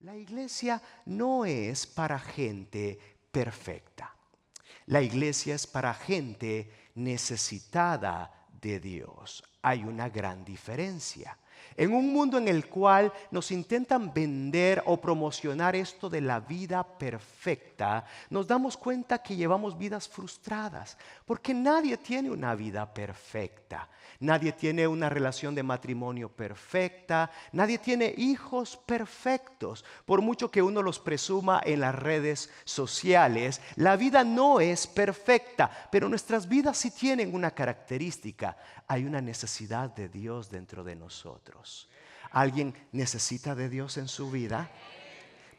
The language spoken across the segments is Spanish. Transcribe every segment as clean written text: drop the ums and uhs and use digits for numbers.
La iglesia no es para gente perfecta. La iglesia es para gente necesitada de Dios. Hay una gran diferencia. En un mundo en el cual nos intentan vender o promocionar esto de la vida perfecta, nos damos cuenta que llevamos vidas frustradas, porque nadie tiene una vida perfecta. Nadie tiene una relación de matrimonio perfecta, nadie tiene hijos perfectos. Por mucho que uno los presuma en las redes sociales, la vida no es perfecta, pero nuestras vidas sí tienen una característica. Hay una necesidad de Dios dentro de nosotros. ¿Alguien necesita de Dios en su vida?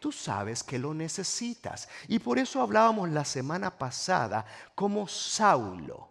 Tú sabes que lo necesitas. Y por eso hablábamos la semana pasada como Saulo,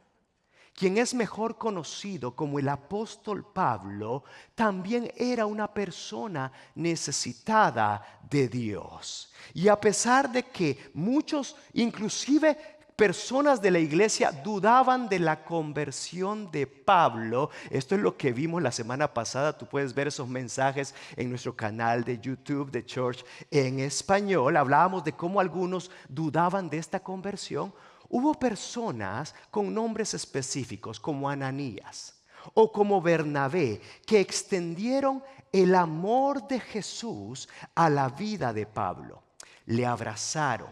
quien es mejor conocido como el apóstol Pablo, también era una persona necesitada de Dios. Y a pesar de que muchos, inclusive personas de la iglesia, dudaban de la conversión de Pablo, esto es lo que vimos la semana pasada. Tú puedes ver esos mensajes en nuestro canal de YouTube de Church en español. Hablábamos de cómo algunos dudaban de esta conversión. Hubo personas con nombres específicos como Ananías o como Bernabé que extendieron el amor de Jesús a la vida de Pablo. Le abrazaron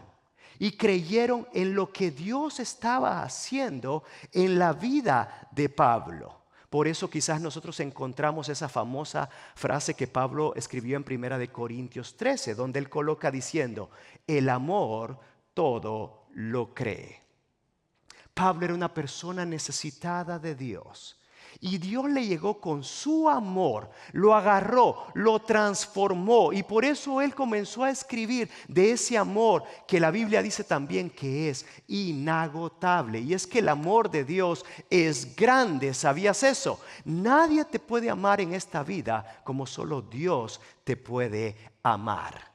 y creyeron en lo que Dios estaba haciendo en la vida de Pablo. Por eso quizás nosotros encontramos esa famosa frase que Pablo escribió en 1 Corintios 13, donde él coloca diciendo: el amor todo lo cree. Pablo era una persona necesitada de Dios. Y Dios le llegó con su amor, lo agarró, lo transformó. Y por eso él comenzó a escribir de ese amor que la Biblia dice también que es inagotable. Y es que el amor de Dios es grande. ¿Sabías eso? Nadie te puede amar en esta vida como solo Dios te puede amar.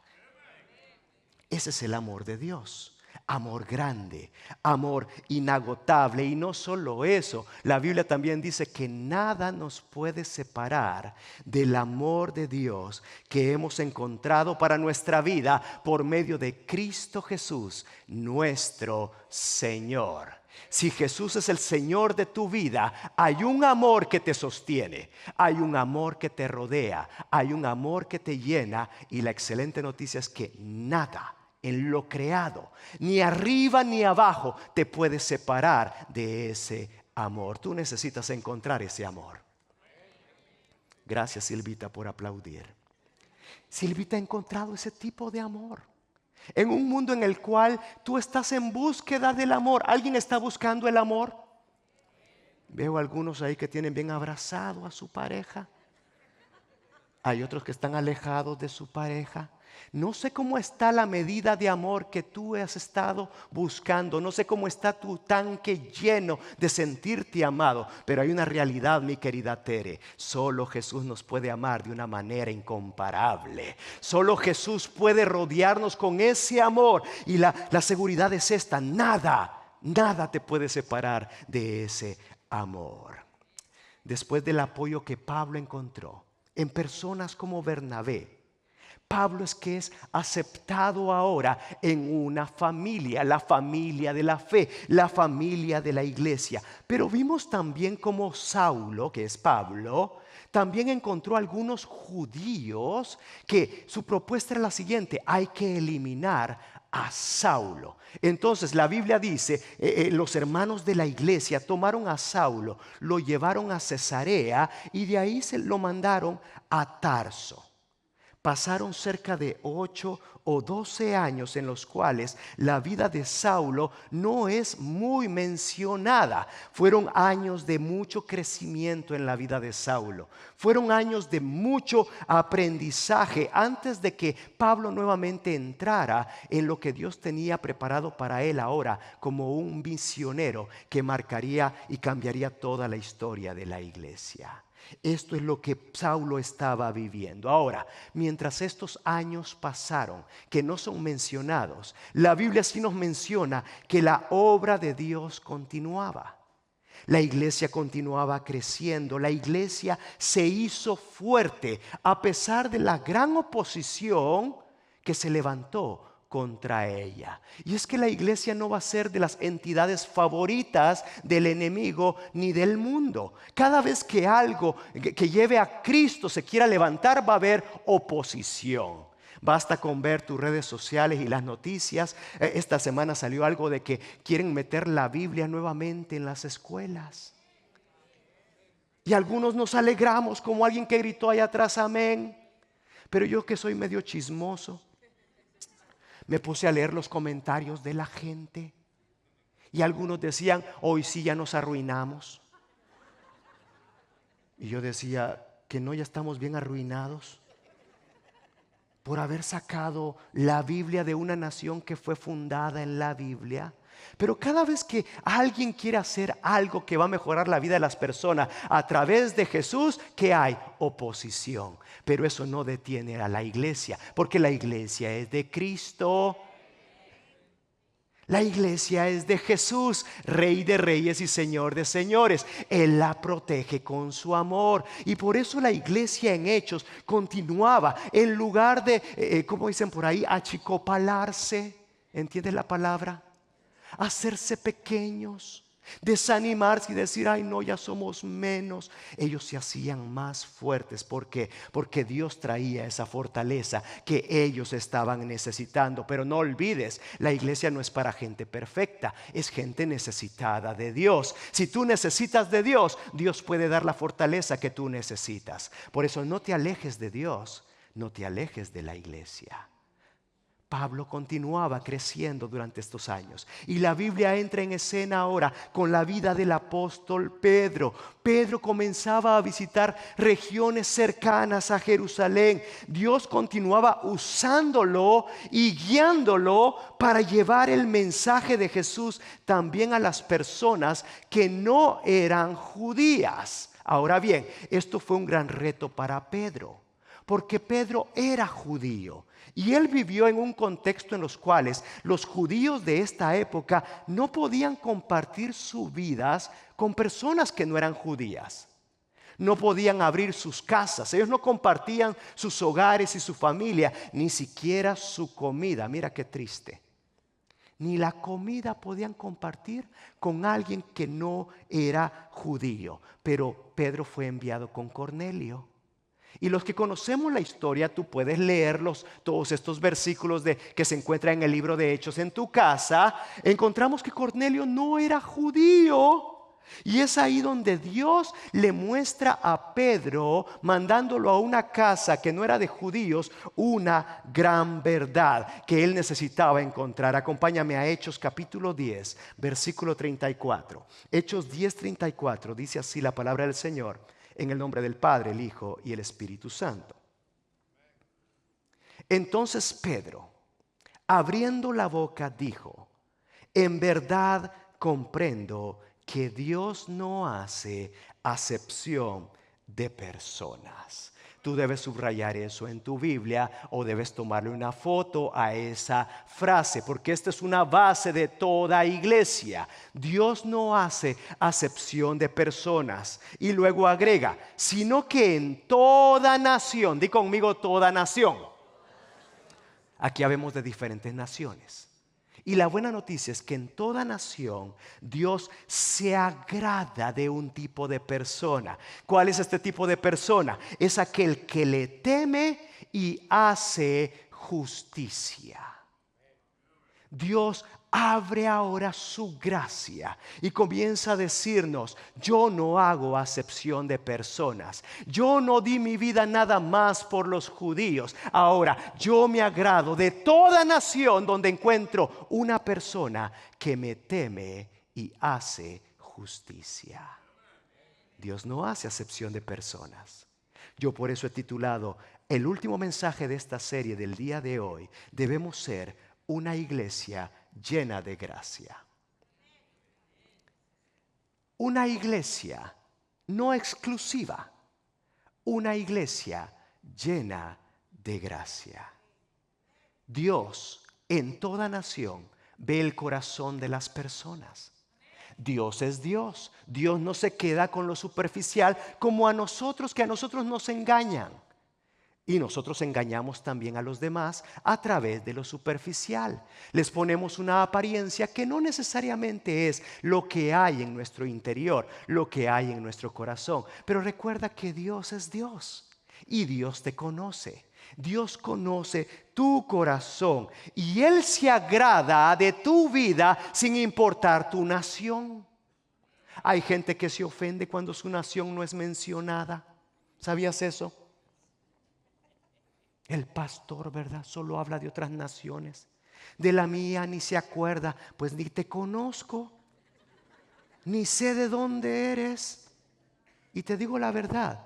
Ese es el amor de Dios. Amor grande, amor inagotable. Y no solo eso, la Biblia también dice que nada nos puede separar del amor de Dios que hemos encontrado para nuestra vida por medio de Cristo Jesús, nuestro Señor. Si Jesús es el Señor de tu vida, hay un amor que te sostiene, hay un amor que te rodea, hay un amor que te llena. Y la excelente noticia es que nada en lo creado, ni arriba ni abajo, te puede separar de ese amor. Tú necesitas encontrar ese amor. Gracias, Silvita, por aplaudir. Silvita ha encontrado ese tipo de amor. En un mundo en el cual tú estás en búsqueda del amor. ¿Alguien está buscando el amor? Veo algunos ahí que tienen bien abrazado a su pareja. Hay otros que están alejados de su pareja. No sé cómo está la medida de amor que tú has estado buscando. No sé cómo está tu tanque lleno de sentirte amado. Pero hay una realidad, mi querida Tere. Solo Jesús nos puede amar de una manera incomparable. Solo Jesús puede rodearnos con ese amor. Y la seguridad es esta: nada te puede separar de ese amor. Después del apoyo que Pablo encontró en personas como Bernabé, Pablo es aceptado ahora en una familia, la familia de la fe, la familia de la iglesia. Pero vimos también como Saulo, que es Pablo, también encontró algunos judíos que su propuesta era la siguiente: hay que eliminar a Saulo. Entonces la Biblia dice, los hermanos de la iglesia tomaron a Saulo, lo llevaron a Cesarea y de ahí se lo mandaron a Tarso. Pasaron cerca de 8 o 12 años en los cuales la vida de Saulo no es muy mencionada. Fueron años de mucho crecimiento en la vida de Saulo. Fueron años de mucho aprendizaje antes de que Pablo nuevamente entrara en lo que Dios tenía preparado para él ahora como un misionero que marcaría y cambiaría toda la historia de la iglesia. Esto es lo que Saulo estaba viviendo. Ahora, mientras estos años pasaron, que no son mencionados, la Biblia sí nos menciona que la obra de Dios continuaba. La iglesia continuaba creciendo, la iglesia se hizo fuerte a pesar de la gran oposición que se levantó contra ella. Y es que la iglesia no va a ser de las entidades favoritas del enemigo ni del mundo. Cada vez que algo que lleve a Cristo se quiera levantar, va a haber oposición. Basta con ver tus redes sociales y las noticias. Esta semana salió algo de que quieren meter la Biblia nuevamente en las escuelas. Y algunos nos alegramos como alguien que gritó allá atrás, amén. Pero yo, que soy medio chismoso, me puse a leer los comentarios de la gente. Y algunos decían, hoy sí ya nos arruinamos. Y yo decía, que no, ya estamos bien arruinados por haber sacado la Biblia de una nación que fue fundada en la Biblia. Pero cada vez que alguien quiere hacer algo que va a mejorar la vida de las personas a través de Jesús, ¿qué hay? Oposición. Pero eso no detiene a la iglesia, porque la iglesia es de Cristo. La iglesia es de Jesús, Rey de reyes y Señor de señores. Él la protege con su amor. Y por eso la iglesia en Hechos continuaba en lugar de, como dicen por ahí, achicopalarse. ¿Entiendes la palabra? Hacerse pequeños, desanimarse y decir, ay no, ya somos menos. Ellos se hacían más fuertes. ¿Por qué? Porque Dios traía esa fortaleza que ellos estaban necesitando. Pero no olvides, la iglesia no es para gente perfecta, es gente necesitada de Dios. Si tú necesitas de Dios, Dios puede dar la fortaleza que tú necesitas. Por eso no te alejes de Dios, no te alejes de la iglesia. Pablo continuaba creciendo durante estos años y la Biblia entra en escena ahora con la vida del apóstol Pedro. Pedro comenzaba a visitar regiones cercanas a Jerusalén. Dios continuaba usándolo y guiándolo para llevar el mensaje de Jesús también a las personas que no eran judías. Ahora bien, esto fue un gran reto para Pedro, porque Pedro era judío. Y él vivió en un contexto en los cuales los judíos de esta época no podían compartir sus vidas con personas que no eran judías. No podían abrir sus casas. Ellos no compartían sus hogares y su familia, ni siquiera su comida. Mira qué triste. Ni la comida podían compartir con alguien que no era judío. Pero Pedro fue enviado con Cornelio. Y los que conocemos la historia, tú puedes leerlos, todos estos versículos que se encuentran en el libro de Hechos en tu casa. Encontramos que Cornelio no era judío. Y es ahí donde Dios le muestra a Pedro, mandándolo a una casa que no era de judíos, una gran verdad que él necesitaba encontrar. Acompáñame a Hechos capítulo 10, versículo 34. Hechos 10:34 dice así la palabra del Señor. En el nombre del Padre, el Hijo y el Espíritu Santo. Entonces Pedro, abriendo la boca, dijo: en verdad comprendo que Dios no hace acepción de personas. Tú debes subrayar eso en tu Biblia o debes tomarle una foto a esa frase, porque esta es una base de toda iglesia. Dios no hace acepción de personas. Y luego agrega, sino que en toda nación, di conmigo toda nación. Aquí habemos de diferentes naciones. Y la buena noticia es que en toda nación Dios se agrada de un tipo de persona. ¿Cuál es este tipo de persona? Es aquel que le teme y hace justicia. Dios abre ahora su gracia y comienza a decirnos: yo no hago acepción de personas. Yo no di mi vida nada más por los judíos. Ahora yo me agrado de toda nación donde encuentro una persona que me teme y hace justicia. Dios no hace acepción de personas. Yo por eso he titulado el último mensaje de esta serie del día de hoy: debemos ser una iglesia llena de gracia. Una iglesia no exclusiva, una iglesia llena de gracia. Dios en toda nación ve el corazón de las personas. Dios es Dios. Dios no se queda con lo superficial como a nosotros, que a nosotros nos engañan. Y nosotros engañamos también a los demás a través de lo superficial. Les ponemos una apariencia que no necesariamente es lo que hay en nuestro interior, lo que hay en nuestro corazón. Pero recuerda que Dios es Dios y Dios te conoce. Dios conoce tu corazón y Él se agrada de tu vida sin importar tu nación. Hay gente que se ofende cuando su nación no es mencionada. ¿Sabías eso? El pastor, ¿verdad? Solo habla de otras naciones. De la mía ni se acuerda. Pues ni te conozco, ni sé de dónde eres. Y te digo la verdad,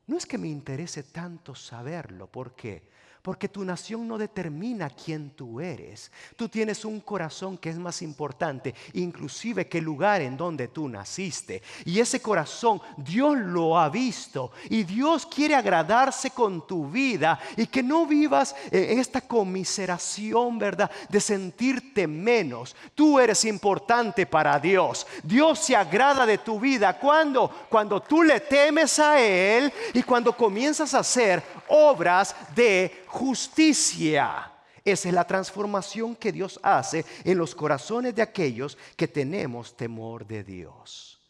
no es que me interese tanto saberlo. ¿Por qué? Porque tu nación no determina quién tú eres. Tú tienes un corazón que es más importante, inclusive que el lugar en donde tú naciste. Y ese corazón Dios lo ha visto. Y Dios quiere agradarse con tu vida. Y que no vivas en esta conmiseración, ¿verdad? De sentirte menos. Tú eres importante para Dios. Dios se agrada de tu vida. ¿Cuándo? Cuando tú le temes a Él y cuando comienzas a hacer obras de justicia. Esa es la transformación que Dios hace en los corazones de aquellos que tenemos temor de Dios.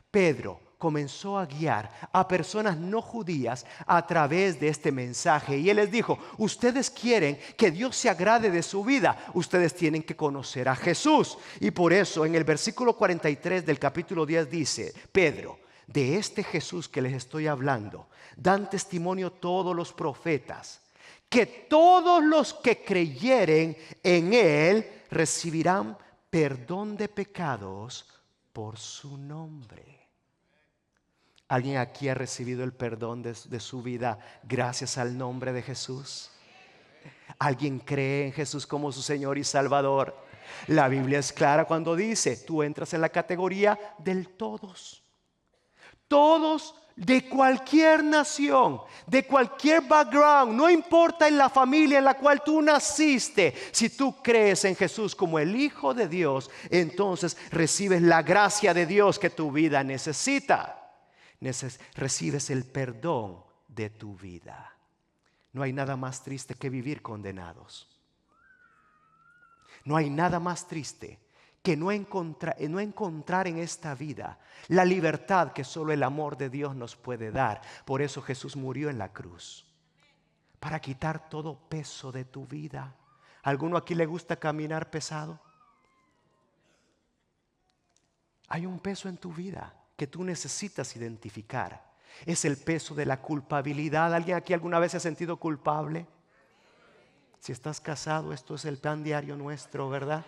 Pedro comenzó a guiar a personas no judías a través de este mensaje y él les dijo: ustedes quieren que Dios se agrade de su vida, ustedes tienen que conocer a Jesús. Y por eso en el versículo 43 del capítulo 10 dice Pedro: de este Jesús que les estoy hablando dan testimonio todos los profetas, que todos los que creyeren en Él recibirán perdón de pecados por su nombre. ¿Alguien aquí ha recibido el perdón de su vida gracias al nombre de Jesús? ¿Alguien cree en Jesús como su Señor y Salvador? La Biblia es clara cuando dice: tú entras en la categoría del todos. Todos, de cualquier nación, de cualquier background, no importa en la familia en la cual tú naciste. Si tú crees en Jesús como el Hijo de Dios, entonces recibes la gracia de Dios que tu vida necesita. Recibes el perdón de tu vida. No hay nada más triste que vivir condenados. No hay nada más triste que no encontrar en esta vida la libertad que solo el amor de Dios nos puede dar. Por eso Jesús murió en la cruz, para quitar todo peso de tu vida. ¿A alguno aquí le gusta caminar pesado? Hay un peso en tu vida que tú necesitas identificar. Es el peso de la culpabilidad. ¿Alguien aquí alguna vez se ha sentido culpable? Si estás casado, esto es el pan diario nuestro, ¿verdad?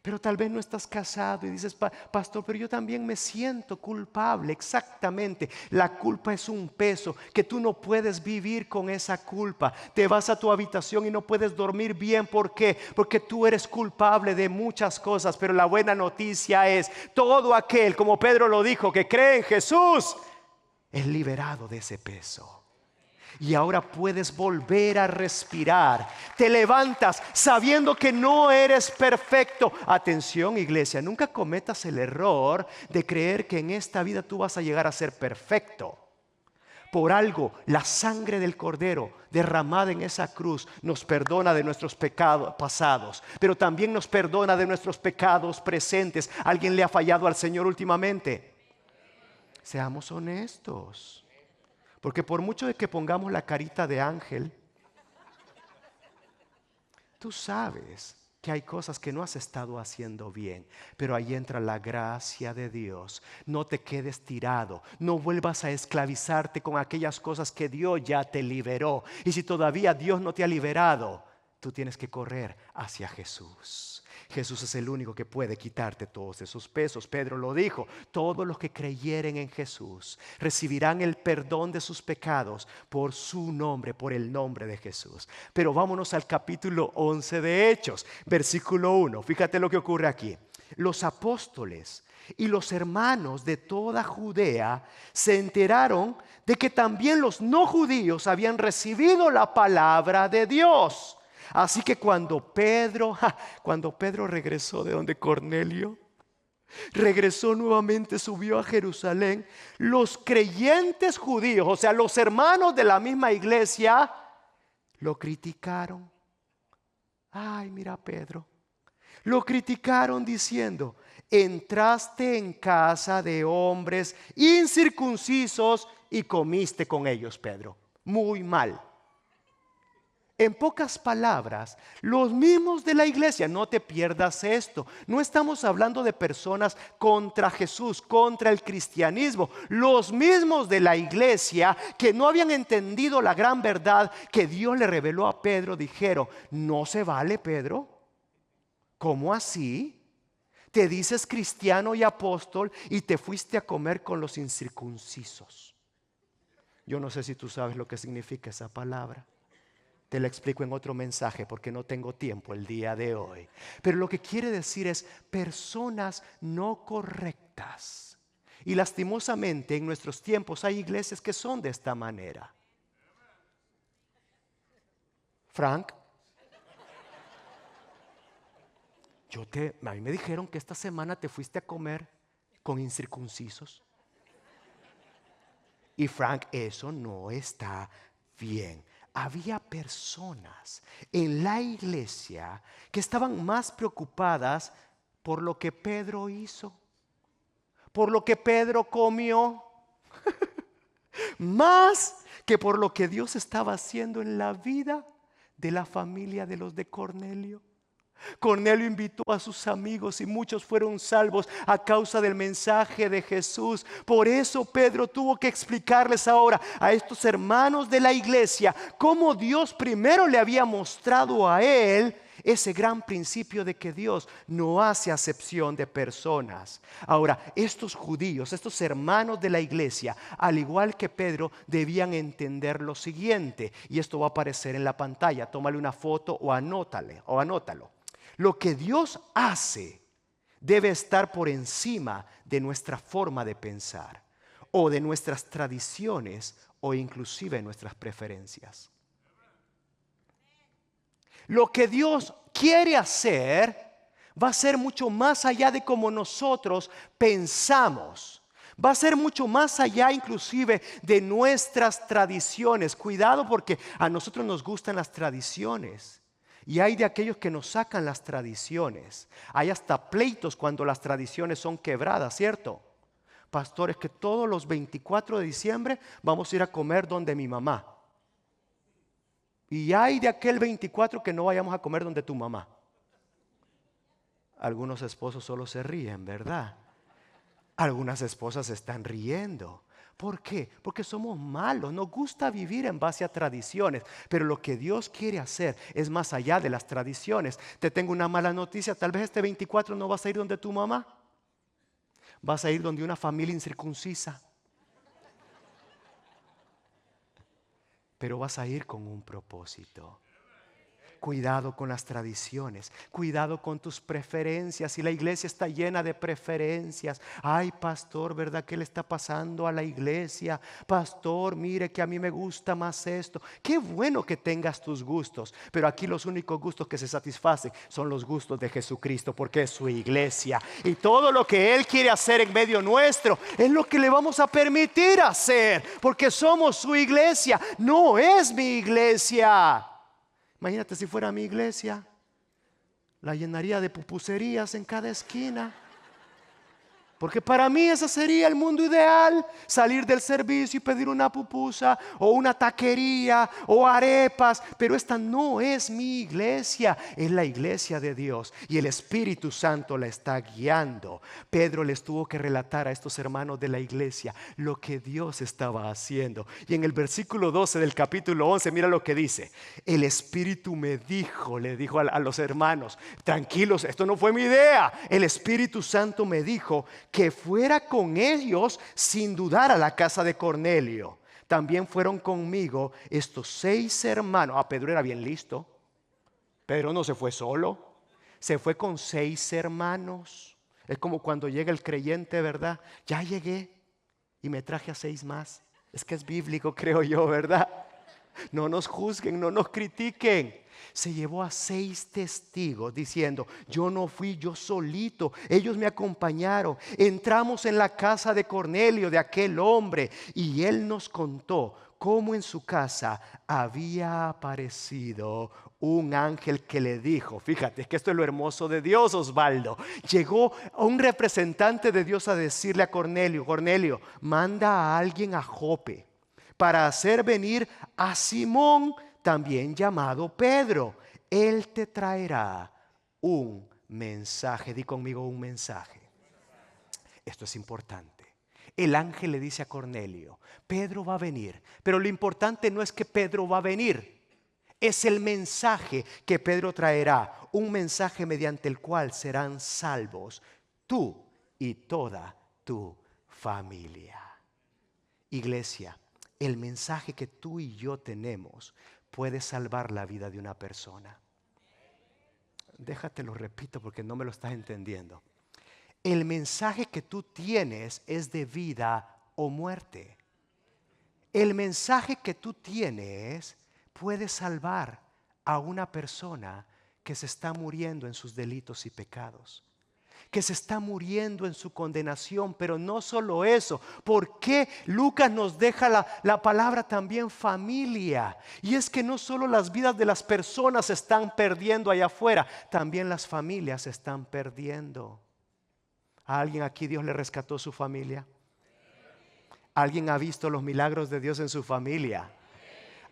Pero tal vez no estás casado y dices: pastor, pero yo también me siento culpable. Exactamente, la culpa es un peso que tú no puedes vivir con esa culpa. Te vas a tu habitación y no puedes dormir bien. ¿Por qué? Porque tú eres culpable de muchas cosas. Pero la buena noticia es: todo aquel, como Pedro lo dijo, que cree en Jesús es liberado de ese peso. Y ahora puedes volver a respirar. Te levantas sabiendo que no eres perfecto. Atención, iglesia, nunca cometas el error de creer que en esta vida tú vas a llegar a ser perfecto. Por algo, la sangre del Cordero derramada en esa cruz nos perdona de nuestros pecados pasados, pero también nos perdona de nuestros pecados presentes. ¿Alguien le ha fallado al Señor últimamente? Seamos honestos. Porque por mucho de que pongamos la carita de ángel, tú sabes que hay cosas que no has estado haciendo bien. Pero ahí entra la gracia de Dios. No te quedes tirado. No vuelvas a esclavizarte con aquellas cosas que Dios ya te liberó. Y si todavía Dios no te ha liberado, tú tienes que correr hacia Jesús. Jesús es el único que puede quitarte todos esos pesos. Pedro lo dijo: todos los que creyeren en Jesús recibirán el perdón de sus pecados por su nombre, por el nombre de Jesús. Pero vámonos al capítulo 11 de Hechos, versículo 1. Fíjate lo que ocurre aquí. Los apóstoles y los hermanos de toda Judea se enteraron de que también los no judíos habían recibido la palabra de Dios. Así que cuando Pedro regresó de donde Cornelio, Regresó nuevamente, subió a Jerusalén. Los creyentes judíos, o sea, los hermanos de la misma iglesia, lo criticaron. Ay, mira Pedro. Lo criticaron diciendo: entraste en casa de hombres incircuncisos y comiste con ellos, Pedro. Muy mal. En pocas palabras, los mismos de la iglesia, no te pierdas esto, no estamos hablando de personas contra Jesús, contra el cristianismo. Los mismos de la iglesia que no habían entendido la gran verdad que Dios le reveló a Pedro, dijeron: no se vale, Pedro. ¿Cómo así? Te dices cristiano y apóstol y te fuiste a comer con los incircuncisos. Yo no sé si tú sabes lo que significa esa palabra. Te la explico en otro mensaje porque no tengo tiempo el día de hoy. Pero lo que quiere decir es personas no correctas. Y lastimosamente en nuestros tiempos hay iglesias que son de esta manera. Frank, a mí me dijeron que esta semana te fuiste a comer con incircuncisos. Y Frank, eso no está bien. Había personas en la iglesia que estaban más preocupadas por lo que Pedro hizo, por lo que Pedro comió, más que por lo que Dios estaba haciendo en la vida de la familia de los de Cornelio. Cornelio invitó a sus amigos y muchos fueron salvos a causa del mensaje de Jesús. Por eso Pedro tuvo que explicarles ahora a estos hermanos de la iglesia cómo Dios primero le había mostrado a él ese gran principio de que Dios no hace acepción de personas. Ahora, estos judíos, estos hermanos de la iglesia, al igual que Pedro, debían entender lo siguiente, y esto va a aparecer en la pantalla. Tómale una foto o anótalo. Lo que Dios hace debe estar por encima de nuestra forma de pensar o de nuestras tradiciones o inclusive nuestras preferencias. Lo que Dios quiere hacer va a ser mucho más allá de como nosotros pensamos. Va a ser mucho más allá inclusive de nuestras tradiciones. Cuidado, porque a nosotros nos gustan las tradiciones. Y hay de aquellos que nos sacan las tradiciones. Hay hasta pleitos cuando las tradiciones son quebradas, ¿cierto? Pastores, que todos los 24 de diciembre vamos a ir a comer donde mi mamá. Y hay de aquel 24 que no vayamos a comer donde tu mamá. Algunos esposos solo se ríen, ¿verdad? Algunas esposas se están riendo. ¿Por qué? Porque somos malos, nos gusta vivir en base a tradiciones, pero lo que Dios quiere hacer es más allá de las tradiciones. Te tengo una mala noticia, tal vez este 24 no vas a ir donde tu mamá, vas a ir donde una familia incircuncisa, pero vas a ir con un propósito. Cuidado con las tradiciones, cuidado con tus preferencias. Y la iglesia está llena de preferencias. Ay, pastor, ¿verdad? ¿Qué le está pasando a la iglesia? Pastor, mire que a mí me gusta más esto. Qué bueno que tengas tus gustos, pero aquí los únicos gustos que se satisfacen son los gustos de Jesucristo, porque es su iglesia. Y todo lo que Él quiere hacer en medio nuestro es lo que le vamos a permitir hacer, porque somos su iglesia, no es mi iglesia. Imagínate si fuera mi iglesia, la llenaría de pupuserías en cada esquina. Porque para mí ese sería el mundo ideal, salir del servicio y pedir una pupusa o una taquería o arepas. Pero esta no es mi iglesia, es la iglesia de Dios y el Espíritu Santo la está guiando. Pedro les tuvo que relatar a estos hermanos de la iglesia lo que Dios estaba haciendo. Y en el versículo 12 del capítulo 11, mira lo que dice. El Espíritu me dijo, le dijo a los hermanos, tranquilos, esto no fue mi idea. El Espíritu Santo me dijo que fuera con ellos sin dudar a la casa de Cornelio. También fueron conmigo estos 6 hermanos. Pedro era bien listo. Pedro no se fue solo, se fue con 6 hermanos. Es como cuando llega el creyente, ¿verdad? Ya llegué y me traje a 6 más. Es que es bíblico, creo yo, ¿verdad? No nos juzguen, no nos critiquen. Se llevó a 6 testigos diciendo: yo no fui, yo solito, ellos me acompañaron. Entramos en la casa de Cornelio, de aquel hombre, y él nos contó cómo en su casa había aparecido un ángel que le dijo, fíjate, es que esto es lo hermoso de Dios, Osvaldo. Llegó un representante de Dios a decirle a Cornelio: Cornelio, manda a alguien a Jope para hacer venir a Simón, también llamado Pedro. Él te traerá un mensaje. Di conmigo: un mensaje. Esto es importante. El ángel le dice a Cornelio: Pedro va a venir. Pero lo importante no es que Pedro va a venir, es el mensaje que Pedro traerá. Un mensaje mediante el cual serán salvos tú y toda tu familia. Iglesia, el mensaje que tú y yo tenemos puede salvar la vida de una persona. Déjate lo repito porque no me lo estás entendiendo. El mensaje que tú tienes es de vida o muerte. El mensaje que tú tienes puede salvar a una persona que se está muriendo en sus delitos y pecados, que se está muriendo en su condenación. Pero no solo eso, ¿por qué Lucas nos deja la palabra también familia? Y es que no solo las vidas de las personas se están perdiendo allá afuera, también las familias se están perdiendo. ¿A alguien aquí Dios le rescató su familia? ¿Alguien ha visto los milagros de Dios en su familia?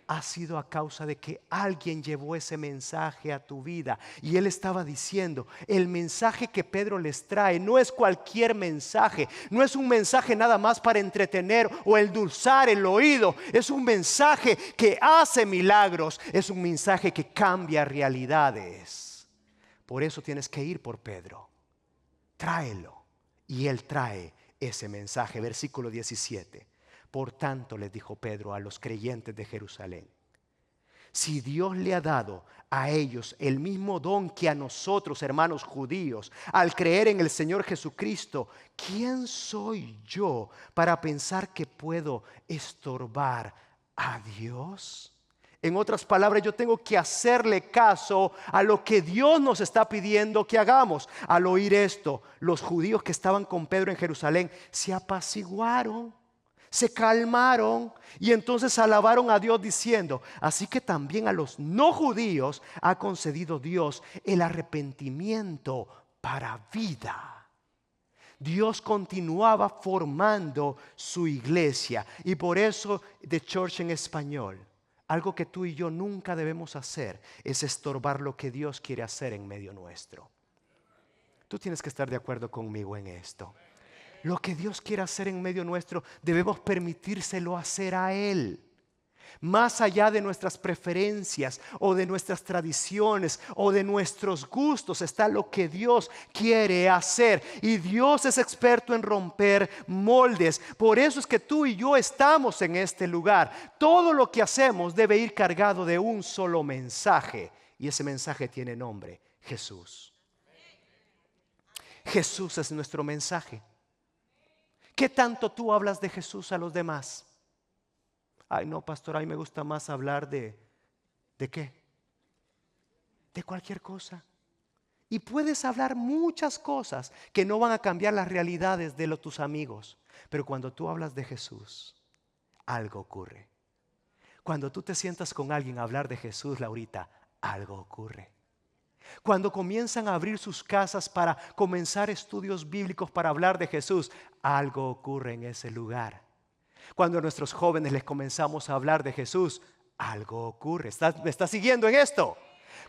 Ha sido a causa de que alguien llevó ese mensaje a tu vida. Y él estaba diciendo, el mensaje que Pedro les trae no es cualquier mensaje, no es un mensaje nada más para entretener o endulzar el oído. Es un mensaje que hace milagros, es un mensaje que cambia realidades. Por eso tienes que ir por Pedro. Tráelo. Y él trae ese mensaje. Versículo 17. Por tanto, les dijo Pedro a los creyentes de Jerusalén: si Dios le ha dado a ellos el mismo don que a nosotros, hermanos judíos, al creer en el Señor Jesucristo, ¿quién soy yo para pensar que puedo estorbar a Dios? En otras palabras, yo tengo que hacerle caso a lo que Dios nos está pidiendo que hagamos. Al oír esto, los judíos que estaban con Pedro en Jerusalén se apaciguaron, se calmaron y entonces alabaron a Dios diciendo: así que también a los no judíos ha concedido Dios el arrepentimiento para vida. Dios continuaba formando su iglesia, y por eso The Church en español, algo que tú y yo nunca debemos hacer es estorbar lo que Dios quiere hacer en medio nuestro. Tú tienes que estar de acuerdo conmigo en esto. Lo que Dios quiere hacer en medio nuestro, debemos permitírselo hacer a Él. Más allá de nuestras preferencias o de nuestras tradiciones o de nuestros gustos está lo que Dios quiere hacer. Y Dios es experto en romper moldes. Por eso es que tú y yo estamos en este lugar. Todo lo que hacemos debe ir cargado de un solo mensaje. Y ese mensaje tiene nombre: Jesús. Jesús es nuestro mensaje. ¿Qué tanto tú hablas de Jesús a los demás? Ay, no, pastor, a mí me gusta más hablar ¿de qué? De cualquier cosa. Y puedes hablar muchas cosas que no van a cambiar las realidades de tus amigos. Pero cuando tú hablas de Jesús, algo ocurre. Cuando tú te sientas con alguien a hablar de Jesús, Laurita, algo ocurre. Cuando comienzan a abrir sus casas para comenzar estudios bíblicos para hablar de Jesús, algo ocurre en ese lugar. Cuando a nuestros jóvenes les comenzamos a hablar de Jesús, algo ocurre. ¿Me está siguiendo en esto?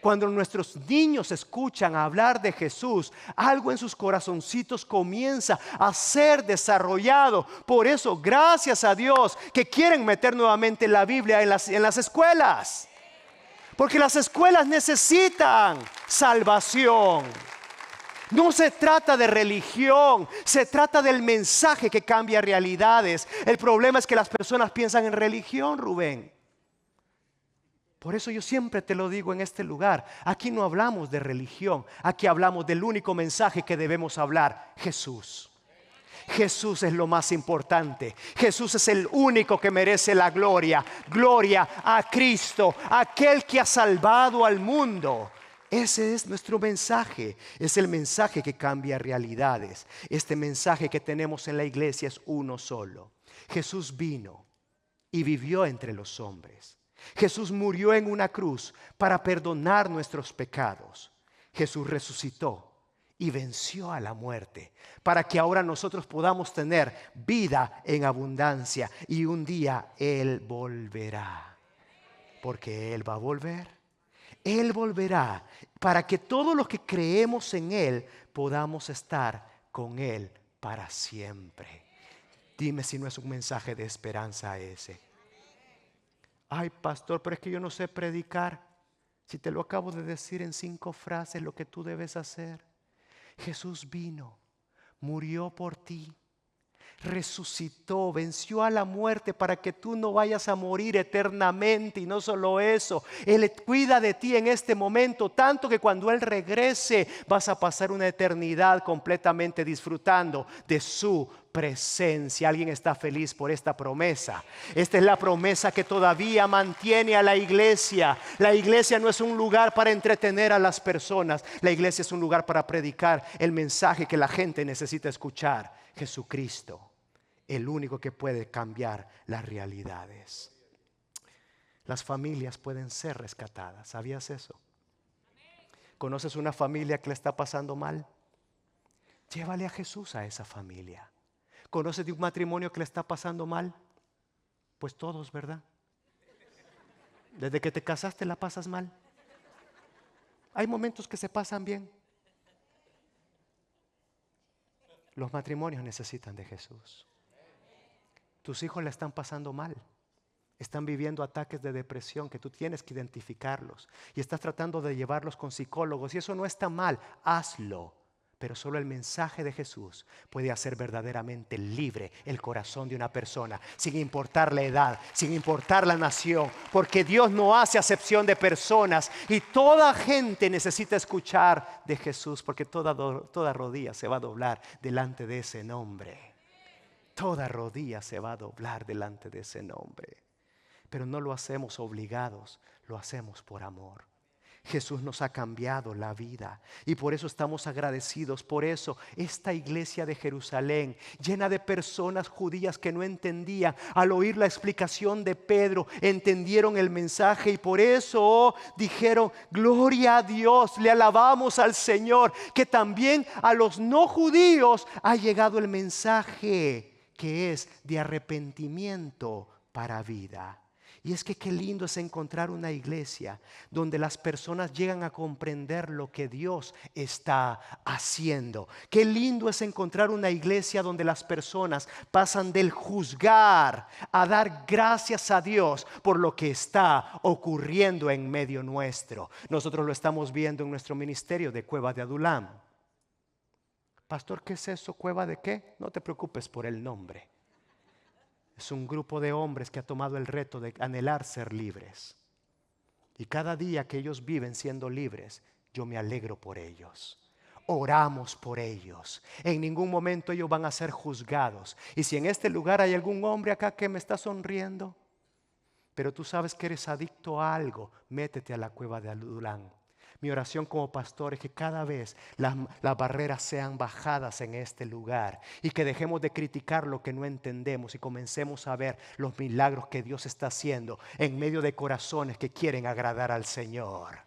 Cuando nuestros niños escuchan hablar de Jesús, algo en sus corazoncitos comienza a ser desarrollado. Por eso, gracias a Dios que quieren meter nuevamente la Biblia en las escuelas. Porque las escuelas necesitan salvación. No se trata de religión, se trata del mensaje que cambia realidades. El problema es que las personas piensan en religión, Rubén. Por eso yo siempre te lo digo en este lugar. Aquí no hablamos de religión, aquí hablamos del único mensaje que debemos hablar: Jesús. Jesús es lo más importante. Jesús es el único que merece la gloria. Gloria a Cristo, aquel que ha salvado al mundo. Ese es nuestro mensaje. Es el mensaje que cambia realidades. Este mensaje que tenemos en la iglesia es uno solo. Jesús vino y vivió entre los hombres. Jesús murió en una cruz para perdonar nuestros pecados. Jesús resucitó y venció a la muerte para que ahora nosotros podamos tener vida en abundancia. Y un día Él volverá, porque Él va a volver. Él volverá para que todos los que creemos en Él podamos estar con Él para siempre. Dime si no es un mensaje de esperanza ese. Ay, pastor, pero es que yo no sé predicar. Si te lo acabo de decir en 5 frases lo que tú debes hacer. Jesús vino, murió por ti, resucitó, venció a la muerte para que tú no vayas a morir eternamente. Y no solo eso, Él cuida de ti en este momento, tanto que cuando Él regrese vas a pasar una eternidad completamente disfrutando de su presencia. ¿Alguien está feliz por esta promesa? Esta es la promesa que todavía mantiene a la iglesia. La iglesia no es un lugar para entretener a las personas. La iglesia es un lugar para predicar el mensaje que la gente necesita escuchar. Jesucristo, el único que puede cambiar las realidades. Las familias pueden ser rescatadas. ¿Sabías eso? ¿Conoces una familia que le está pasando mal? Llévale a Jesús a esa familia. ¿Conoces de un matrimonio que le está pasando mal? Pues todos, ¿verdad? Desde que te casaste la pasas mal. Hay momentos que se pasan bien. Los matrimonios necesitan de Jesús. Tus hijos la están pasando mal. Están viviendo ataques de depresión que tú tienes que identificarlos. Y estás tratando de llevarlos con psicólogos. Y eso no está mal. Hazlo. Pero solo el mensaje de Jesús puede hacer verdaderamente libre el corazón de una persona, sin importar la edad, sin importar la nación, porque Dios no hace acepción de personas y toda gente necesita escuchar de Jesús, porque toda rodilla se va a doblar delante de ese nombre. Toda rodilla se va a doblar delante de ese nombre. Pero no lo hacemos obligados, lo hacemos por amor. Jesús nos ha cambiado la vida y por eso estamos agradecidos. Por eso esta iglesia de Jerusalén, llena de personas judías que no entendían, al oír la explicación de Pedro, entendieron el mensaje y por eso dijeron: gloria a Dios, le alabamos al Señor. Que también a los no judíos ha llegado el mensaje que es de arrepentimiento para vida. Y es que qué lindo es encontrar una iglesia donde las personas llegan a comprender lo que Dios está haciendo. Qué lindo es encontrar una iglesia donde las personas pasan del juzgar a dar gracias a Dios por lo que está ocurriendo en medio nuestro. Nosotros lo estamos viendo en nuestro ministerio de Cueva de Adulam. Pastor, ¿qué es eso? ¿Cueva de qué? No te preocupes por el nombre. Es un grupo de hombres que ha tomado el reto de anhelar ser libres. Y cada día que ellos viven siendo libres, yo me alegro por ellos. Oramos por ellos. En ningún momento ellos van a ser juzgados. Y si en este lugar hay algún hombre acá que me está sonriendo, pero tú sabes que eres adicto a algo, métete a la Cueva de Adulam. Mi oración como pastor es que cada vez las barreras sean bajadas en este lugar y que dejemos de criticar lo que no entendemos y comencemos a ver los milagros que Dios está haciendo en medio de corazones que quieren agradar al Señor.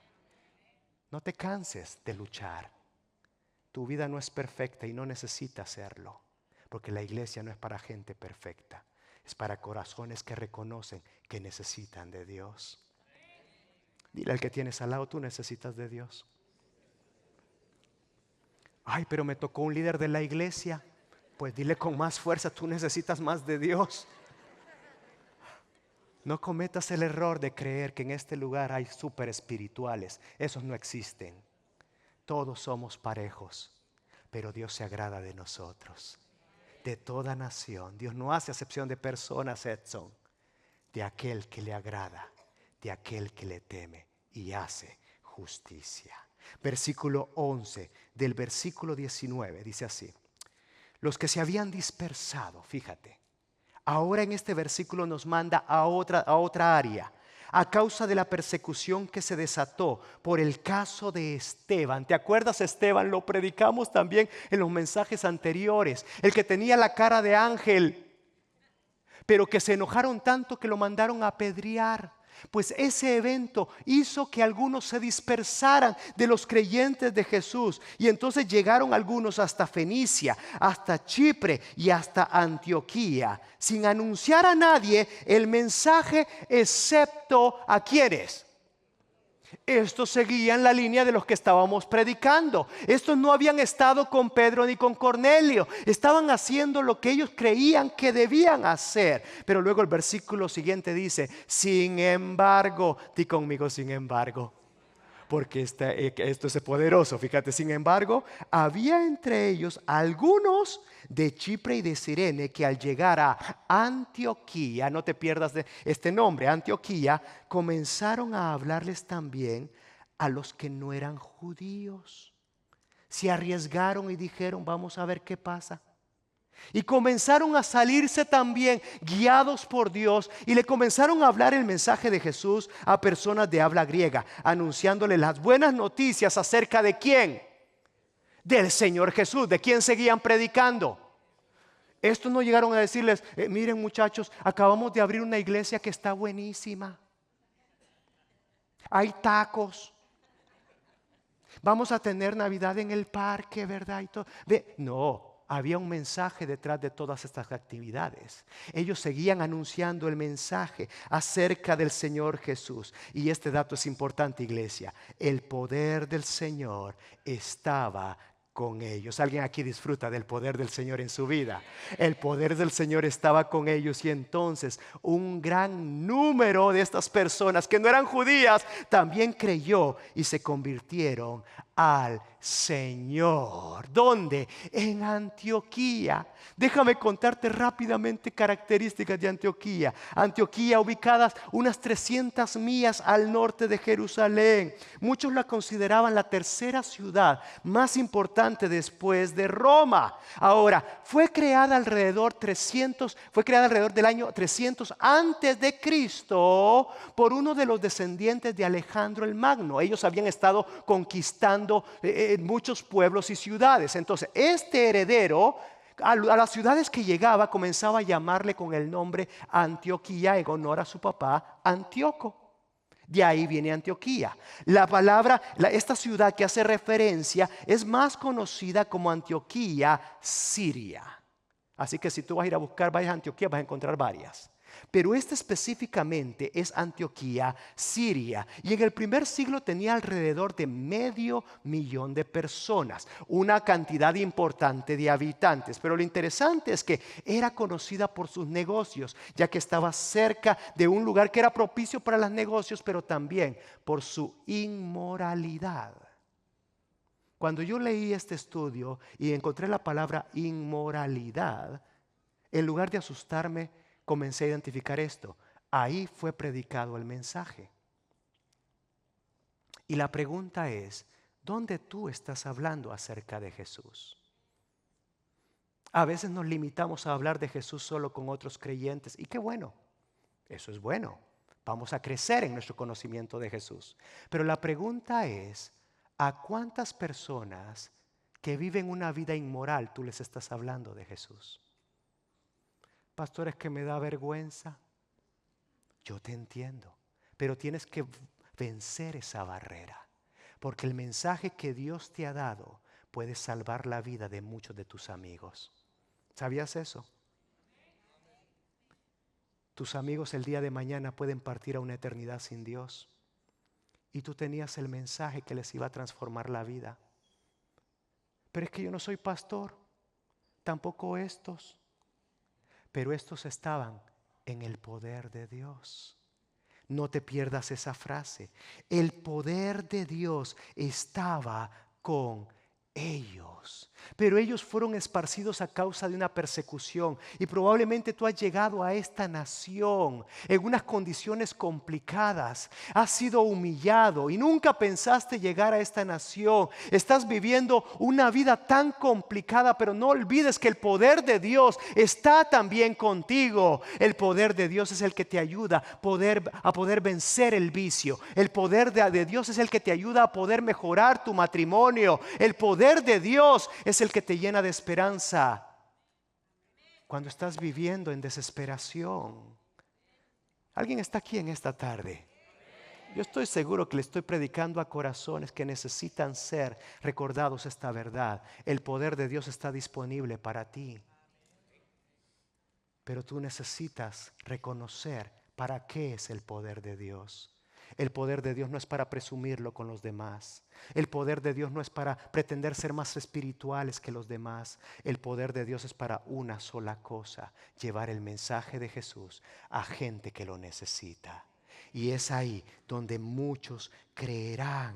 No te canses de luchar. Tu vida no es perfecta y no necesita serlo, porque la iglesia no es para gente perfecta, es para corazones que reconocen que necesitan de Dios. Dile al que tienes al lado: tú necesitas de Dios. Ay, pero me tocó un líder de la iglesia. Pues dile con más fuerza: tú necesitas más de Dios. No cometas el error de creer que en este lugar hay super espirituales. Esos no existen. Todos somos parejos, pero Dios se agrada de nosotros, de toda nación. Dios no hace acepción de personas, Edson, de aquel que le agrada, de aquel que le teme y hace justicia. Versículo 11 del versículo 19 dice así: los que se habían dispersado, fíjate. Ahora en este versículo nos manda a otra área. A causa de la persecución que se desató por el caso de Esteban. ¿Te acuerdas, Esteban? Lo predicamos también en los mensajes anteriores. El que tenía la cara de ángel, pero que se enojaron tanto que lo mandaron a apedrear. Pues ese evento hizo que algunos se dispersaran de los creyentes de Jesús. Y entonces llegaron algunos hasta Fenicia, hasta Chipre y hasta Antioquía, sin anunciar a nadie el mensaje, excepto a quienes. Estos seguían la línea de los que estábamos predicando. Estos no habían estado con Pedro ni con Cornelio. Estaban haciendo lo que ellos creían que debían hacer. Pero luego el versículo siguiente dice: sin embargo, di conmigo, sin embargo. Porque esto es poderoso. Fíjate, sin embargo, había entre ellos algunos de Chipre y de Cirene que al llegar a Antioquía, no te pierdas de este nombre, Antioquía, comenzaron a hablarles también a los que no eran judíos. Se arriesgaron y dijeron: vamos a ver qué pasa. Y comenzaron a salirse también guiados por Dios y le comenzaron a hablar el mensaje de Jesús a personas de habla griega, anunciándole las buenas noticias acerca de quién, del Señor Jesús. ¿De quién seguían predicando? Estos no llegaron a decirles: miren muchachos, acabamos de abrir una iglesia que está buenísima, hay tacos, vamos a tener Navidad en el parque, ¿verdad? Y todo. No. Había un mensaje detrás de todas estas actividades. Ellos seguían anunciando el mensaje acerca del Señor Jesús. Y este dato es importante, iglesia. El poder del Señor estaba con ellos. ¿Alguien aquí disfruta del poder del Señor en su vida? El poder del Señor estaba con ellos, y entonces un gran número de estas personas que no eran judías también creyó y se convirtieron al Señor. ¿Dónde? En Antioquía. Déjame contarte rápidamente características de Antioquía. Antioquía, ubicadas unas 300 millas al norte de Jerusalén. Muchos la consideraban la tercera ciudad más importante después de Roma. Ahora, fue creada alrededor del año 300 antes de Cristo por uno de los descendientes de Alejandro el Magno. Ellos habían estado conquistando muchos pueblos y ciudades. Entonces este heredero a las ciudades que llegaba comenzaba a llamarle con el nombre Antioquía en honor a su papá Antíoco. De ahí viene Antioquía. La palabra, esta ciudad que hace referencia es más conocida como Antioquía Siria. Así que si tú vas a ir a buscar varias Antioquías, vas a encontrar varias. Pero esta específicamente es Antioquía Siria. Y en el primer siglo tenía alrededor de 500,000 de personas. Una cantidad importante de habitantes. Pero lo interesante es que era conocida por sus negocios, ya que estaba cerca de un lugar que era propicio para los negocios, pero también por su inmoralidad. Cuando yo leí este estudio y encontré la palabra inmoralidad, en lugar de asustarme, comencé a identificar esto. Ahí fue predicado el mensaje. Y la pregunta es: ¿dónde tú estás hablando acerca de Jesús? A veces nos limitamos a hablar de Jesús solo con otros creyentes. Y qué bueno, eso es bueno. Vamos a crecer en nuestro conocimiento de Jesús. Pero la pregunta es: ¿a cuántas personas que viven una vida inmoral tú les estás hablando de Jesús? Pastor, es que me da vergüenza. Yo te entiendo, pero tienes que vencer esa barrera, porque el mensaje que Dios te ha dado puede salvar la vida de muchos de tus amigos. ¿Sabías eso? Tus amigos el día de mañana pueden partir a una eternidad sin Dios, y tú tenías el mensaje que les iba a transformar la vida. Pero es que yo no soy pastor, tampoco estos. Pero estos estaban en el poder de Dios. No te pierdas esa frase. El poder de Dios estaba con ellos. pero ellos fueron esparcidos a causa de una persecución. Y probablemente tú has llegado a esta nación en unas condiciones complicadas. Has sido humillado y nunca pensaste llegar a esta nación. Estás viviendo una vida tan complicada, pero no olvides que el poder de Dios está también contigo. El poder de Dios es el que te ayuda a poder vencer el vicio. El poder de Dios es el que te ayuda a poder mejorar tu matrimonio. El poder de Dios es el que te llena de esperanza cuando estás viviendo en desesperación. ¿Alguien está aquí en esta tarde? Yo estoy seguro que le estoy predicando a corazones que necesitan ser recordados esta verdad. El poder de Dios está disponible para ti, pero tú necesitas reconocer para qué es el poder de Dios. El poder de Dios no es para presumirlo con los demás. El poder de Dios no es para pretender ser más espirituales que los demás. El poder de Dios es para una sola cosa: llevar el mensaje de Jesús a gente que lo necesita. Y es ahí donde muchos creerán.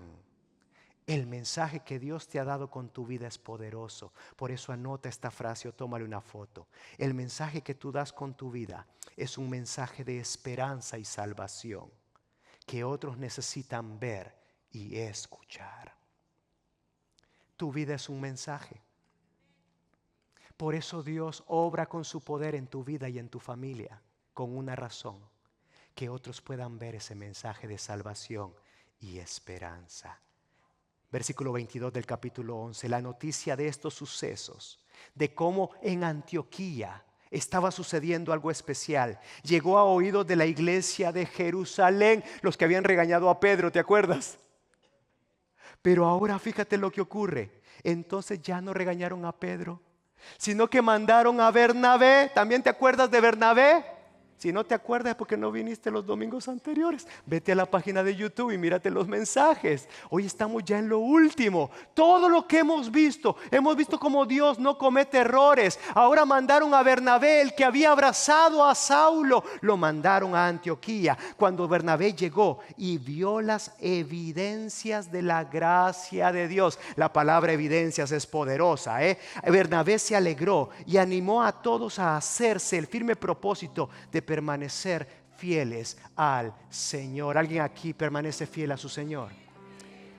El mensaje que Dios te ha dado con tu vida es poderoso. Por eso anota esta frase o tómale una foto. El mensaje que tú das con tu vida es un mensaje de esperanza y salvación que otros necesitan ver y escuchar. Tu vida es un mensaje. Por eso Dios obra con su poder en tu vida y en tu familia, con una razón: que otros puedan ver ese mensaje de salvación y esperanza. Versículo 22 del capítulo 11, la noticia de estos sucesos, de cómo en Antioquía estaba sucediendo algo especial, llegó a oídos de la iglesia de Jerusalén, los que habían regañado a Pedro, ¿te acuerdas? Pero ahora fíjate lo que ocurre. Entonces ya no regañaron a Pedro, sino que mandaron a Bernabé. ¿También te acuerdas de Bernabé? Si no te acuerdas es porque no viniste los domingos anteriores. Vete a la página de YouTube y mírate los mensajes. Hoy estamos ya en lo último. Todo lo que hemos visto cómo Dios no comete errores. Ahora mandaron a Bernabé, el que había abrazado a Saulo, lo mandaron a Antioquía. Cuando Bernabé llegó y vio las evidencias de la gracia de Dios, la palabra evidencias es poderosa, Bernabé se alegró y animó a todos a hacerse el firme propósito de permanecer fieles al Señor. ¿Alguien aquí permanece fiel a su Señor?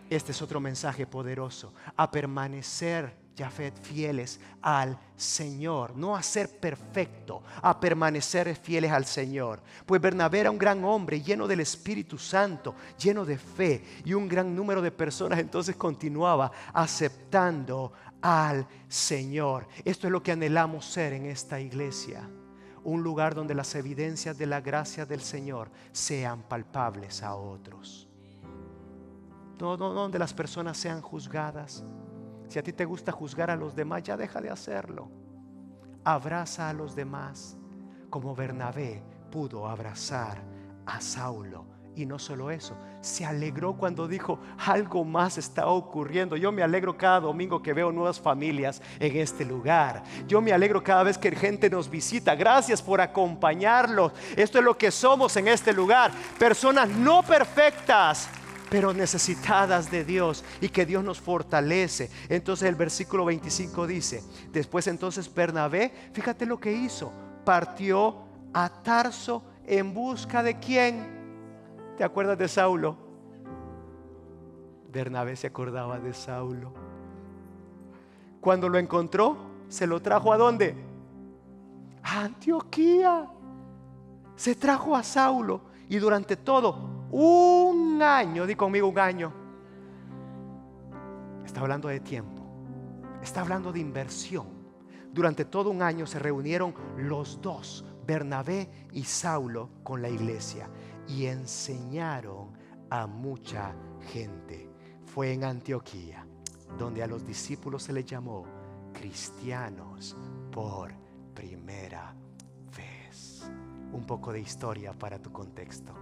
Este es otro mensaje poderoso: a permanecer, Jafet, fieles al Señor, no a ser perfecto, a permanecer fieles al Señor. Pues Bernabé era un gran hombre lleno del Espíritu Santo, lleno de fe, y un gran número de personas entonces continuaba aceptando al Señor. Esto es lo que anhelamos ser en esta iglesia: un lugar donde las evidencias de la gracia del Señor sean palpables a otros. No donde las personas sean juzgadas. Si a ti te gusta juzgar a los demás, ya deja de hacerlo. Abraza a los demás, como Bernabé pudo abrazar a Saulo. Y no solo eso, se alegró cuando dijo: algo más está ocurriendo. Yo me alegro cada domingo que veo nuevas familias en este lugar. Yo me alegro cada vez que gente nos visita. Gracias por acompañarlos. Esto es lo que somos en este lugar: personas no perfectas, pero necesitadas de Dios, y que Dios nos fortalece. Entonces el versículo 25 dice: después entonces Bernabé, fíjate lo que hizo, partió a Tarso en busca de ¿quién? ¿Te acuerdas de Saulo? Bernabé se acordaba de Saulo. Cuando lo encontró, se lo trajo ¿a dónde? A Antioquía. Se trajo a Saulo, y durante todo un año, di conmigo, un año. Está hablando de tiempo, está hablando de inversión. Durante todo un año se reunieron los dos, Bernabé y Saulo, con la iglesia, y enseñaron a mucha gente. Fue en Antioquía donde a los discípulos se les llamó cristianos por primera vez. Un poco de historia para tu contexto.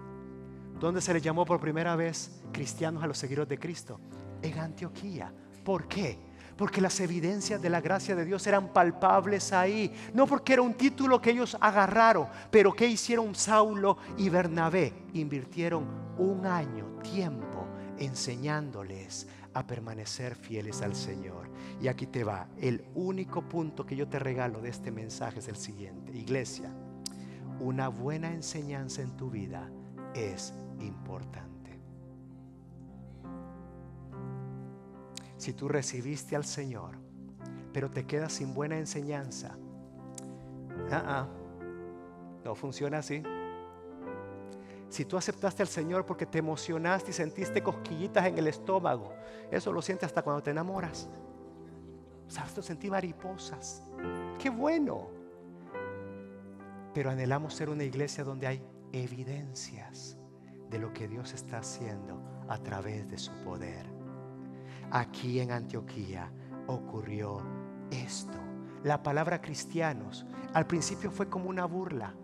¿Dónde se les llamó por primera vez cristianos a los seguidores de Cristo? En Antioquía. ¿Por qué? Porque las evidencias de la gracia de Dios eran palpables ahí. No porque era un título que ellos agarraron, pero ¿qué hicieron Saulo y Bernabé? Invirtieron un año, tiempo, enseñándoles a permanecer fieles al Señor. Y aquí te va, el único punto que yo te regalo de este mensaje es el siguiente: iglesia, una buena enseñanza en tu vida es importante. Si tú recibiste al Señor, pero te quedas sin buena enseñanza, no funciona así. Si tú aceptaste al Señor porque te emocionaste y sentiste cosquillitas en el estómago, eso lo sientes hasta cuando te enamoras. ¿Sabes? Tú sentí mariposas. ¡Qué bueno! Pero anhelamos ser una iglesia donde hay evidencias de lo que Dios está haciendo a través de su poder. Aquí en Antioquía ocurrió esto. La palabra cristianos al principio fue como una burla,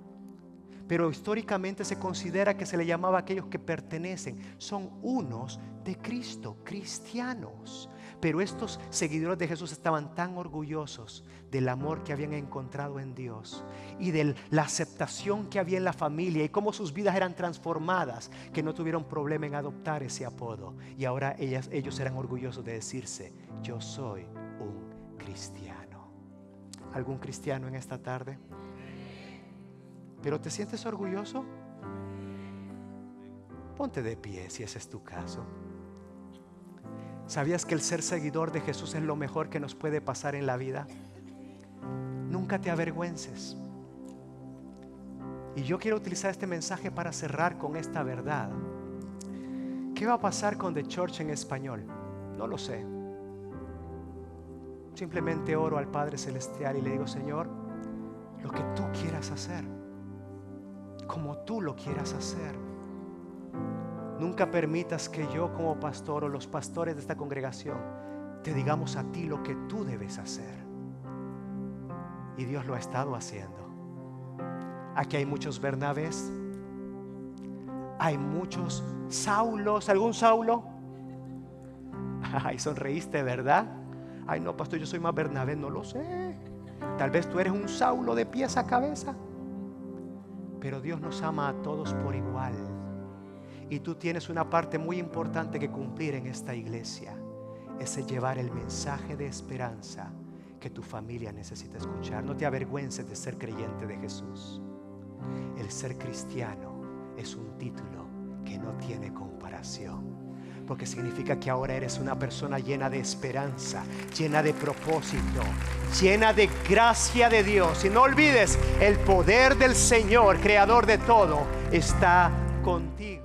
pero históricamente se considera que se le llamaba a aquellos que pertenecen, son unos de Cristo, cristianos. Pero estos seguidores de Jesús estaban tan orgullosos del amor que habían encontrado en Dios y de la aceptación que había en la familia y cómo sus vidas eran transformadas, que no tuvieron problema en adoptar ese apodo. Y ahora ellos eran orgullosos de decirse: yo soy un cristiano. ¿Algún cristiano en esta tarde? ¿Pero te sientes orgulloso? Ponte de pie si ese es tu caso. ¿Sabías que el ser seguidor de Jesús es lo mejor que nos puede pasar en la vida? Nunca te avergüences. Y yo quiero utilizar este mensaje para cerrar con esta verdad. ¿Qué va a pasar con The Church en español? No lo sé. Simplemente oro al Padre Celestial y le digo: Señor, lo que tú quieras hacer, como tú lo quieras hacer. Nunca permitas que yo como pastor o los pastores de esta congregación te digamos a ti lo que tú debes hacer. Y Dios lo ha estado haciendo. Aquí hay muchos Bernabés, hay muchos Saulos. ¿Algún Saulo? Ay, sonreíste, ¿verdad? Ay, no, pastor, yo soy más Bernabé. No lo sé. Tal vez tú eres un Saulo de pies a cabeza. Pero Dios nos ama a todos por igual. Y tú tienes una parte muy importante que cumplir en esta iglesia. Es llevar el mensaje de esperanza que tu familia necesita escuchar. No te avergüences de ser creyente de Jesús. El ser cristiano es un título que no tiene comparación, porque significa que ahora eres una persona llena de esperanza, llena de propósito, llena de gracia de Dios. Y no olvides, el poder del Señor, creador de todo, está contigo.